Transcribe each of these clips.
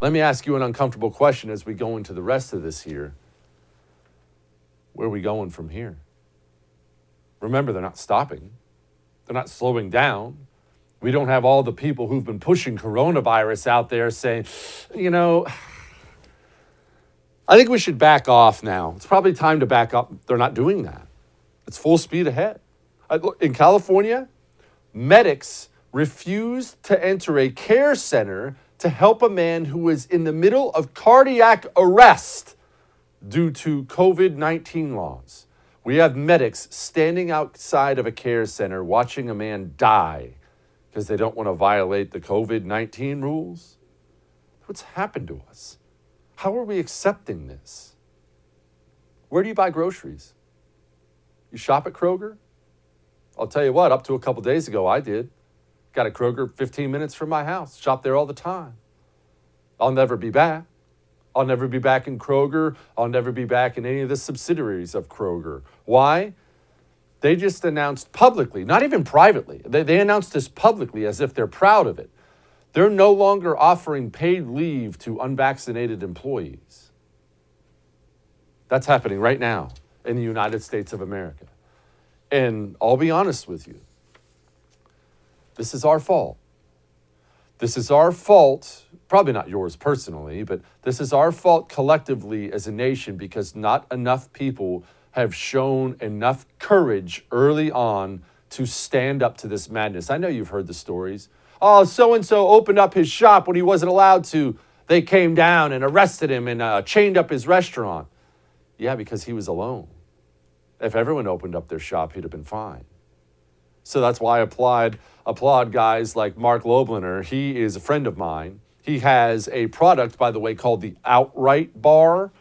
Let me ask you an uncomfortable question as we go into the rest of this here. Where are we going from here? Remember, they're not stopping. They're not slowing down. We don't have all the people who've been pushing coronavirus out there saying, I think we should back off now. It's probably time to back up. They're not doing that. It's full speed ahead. In California, medics refused to enter a care center to help a man who was in the middle of cardiac arrest due to COVID-19 laws. We have medics standing outside of a care center watching a man die because they don't want to violate the COVID-19 rules. What's happened to us? How are we accepting this? Where do you buy groceries? You shop at Kroger? I'll tell you what, up to a couple days ago, I did. Got a Kroger 15 minutes from my house. Shop there all the time. I'll never be back. I'll never be back in Kroger. I'll never be back in any of the subsidiaries of Kroger. Why? They just announced publicly, not even privately. They announced this publicly as if they're proud of it. They're no longer offering paid leave to unvaccinated employees. That's happening right now in the United States of America. And I'll be honest with you. This is our fault. This is our fault, probably not yours personally, but this is our fault collectively as a nation because not enough people have shown enough courage early on to stand up to this madness. I know you've heard the stories. Oh, so-and-so opened up his shop when he wasn't allowed to. They came down and arrested him and chained up his restaurant. Yeah, because he was alone. If everyone opened up their shop, he'd have been fine. So that's why I applaud guys like Mark Loeblener. He is a friend of mine. He has a product, by the way, called the Outright Bar.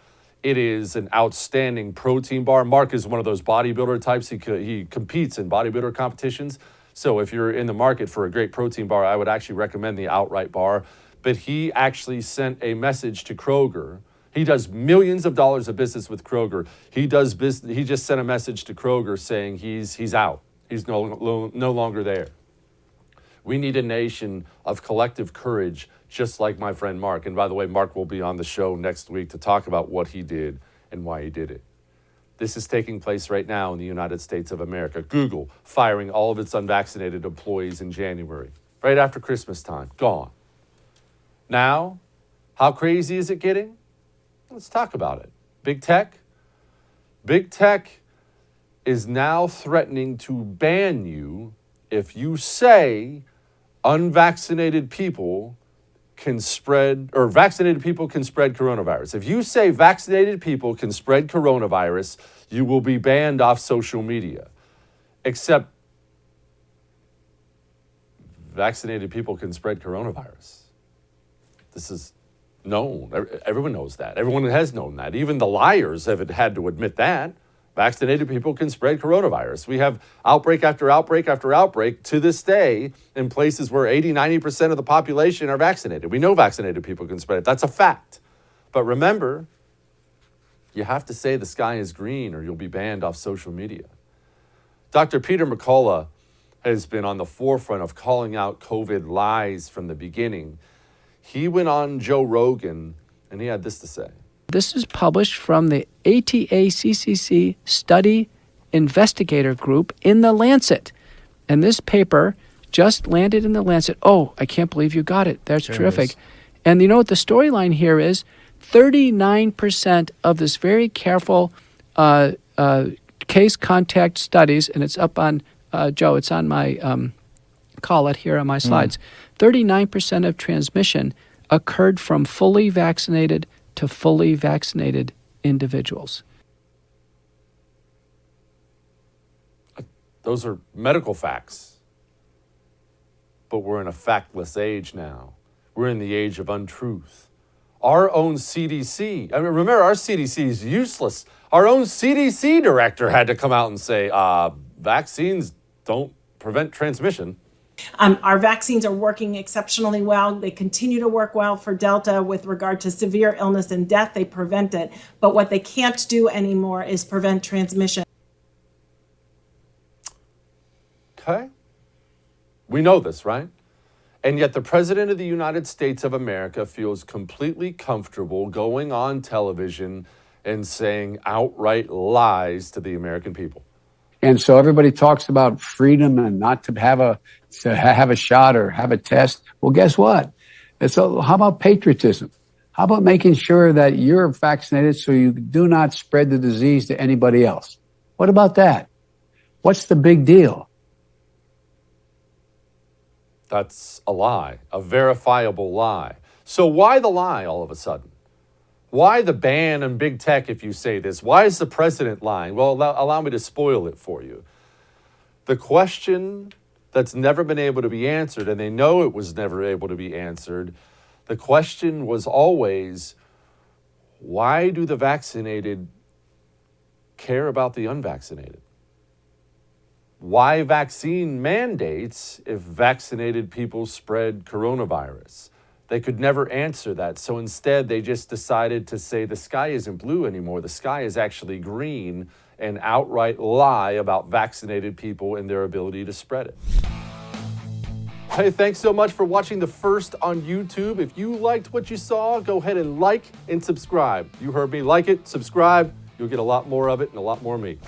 It is an outstanding protein bar. Mark is one of those bodybuilder types. He competes in bodybuilder competitions. So if you're in the market for a great protein bar, I would actually recommend the Outright Bar. But he actually sent a message to Kroger. He does millions of dollars of business with Kroger. He just sent a message to Kroger saying he's out. He's no longer there. We need a nation of collective courage, just like my friend Mark. And by the way, Mark will be on the show next week to talk about what he did and why he did it. This is taking place right now in the United States of America. Google firing all of its unvaccinated employees in January, right after Christmas time, gone. Now, how crazy is it getting? Let's talk about it. Big tech? Big tech is now threatening to ban you if you say unvaccinated people can spread, or vaccinated people can spread coronavirus. If you say vaccinated people can spread coronavirus, you will be banned off social media. Except vaccinated people can spread coronavirus. This is known. Everyone knows that. Everyone has known that. Even the liars have had to admit that. Vaccinated people can spread coronavirus. We have outbreak after outbreak after outbreak to this day in places where 80-90% of the population are vaccinated. We know vaccinated people can spread it. That's a fact. But remember, you have to say the sky is green or you'll be banned off social media. Dr. Peter McCullough has been on the forefront of calling out COVID lies from the beginning. He went on Joe Rogan and he had this to say. This is published from the ATA-CCC Study Investigator Group in The Lancet. And this paper just landed in The Lancet. Oh, I can't believe you got it. That's terrific. And you know what the storyline here is? 39% of this very careful case contact studies, and it's up on, Joe, it's on my call it here on my slides. 39% of transmission occurred from fully vaccinated to fully vaccinated individuals. Those are medical facts. But we're in a factless age now. We're in the age of untruth. Our own CDC, I mean, remember, our CDC is useless. Our own CDC director had to come out and say, vaccines don't prevent transmission. Our vaccines are working exceptionally well. They continue to work well for Delta with regard to severe illness and death. They prevent it. But what they can't do anymore is prevent transmission. Okay. We know this, right? And yet the President of the United States of America feels completely comfortable going on television and saying outright lies to the American people. And so everybody talks about freedom and not to have a shot or have a test. Well, guess what? So how about patriotism? How about making sure that you're vaccinated so you do not spread the disease to anybody else? What about that? What's the big deal? That's a lie, a verifiable lie. So why the lie all of a sudden? Why the ban on big tech if you say this? Why is the president lying? Well, allow me to spoil it for you. The question that's never been able to be answered, and they know it was never able to be answered, the question was always, why do the vaccinated care about the unvaccinated? Why vaccine mandates if vaccinated people spread coronavirus? They could never answer that. So instead, they just decided to say the sky isn't blue anymore. The sky is actually green, and outright lie about vaccinated people and their ability to spread it. Hey, thanks so much for watching The First on YouTube. If you liked what you saw, go ahead and like and subscribe. You heard me. Like it, subscribe. You'll get a lot more of it and a lot more of me.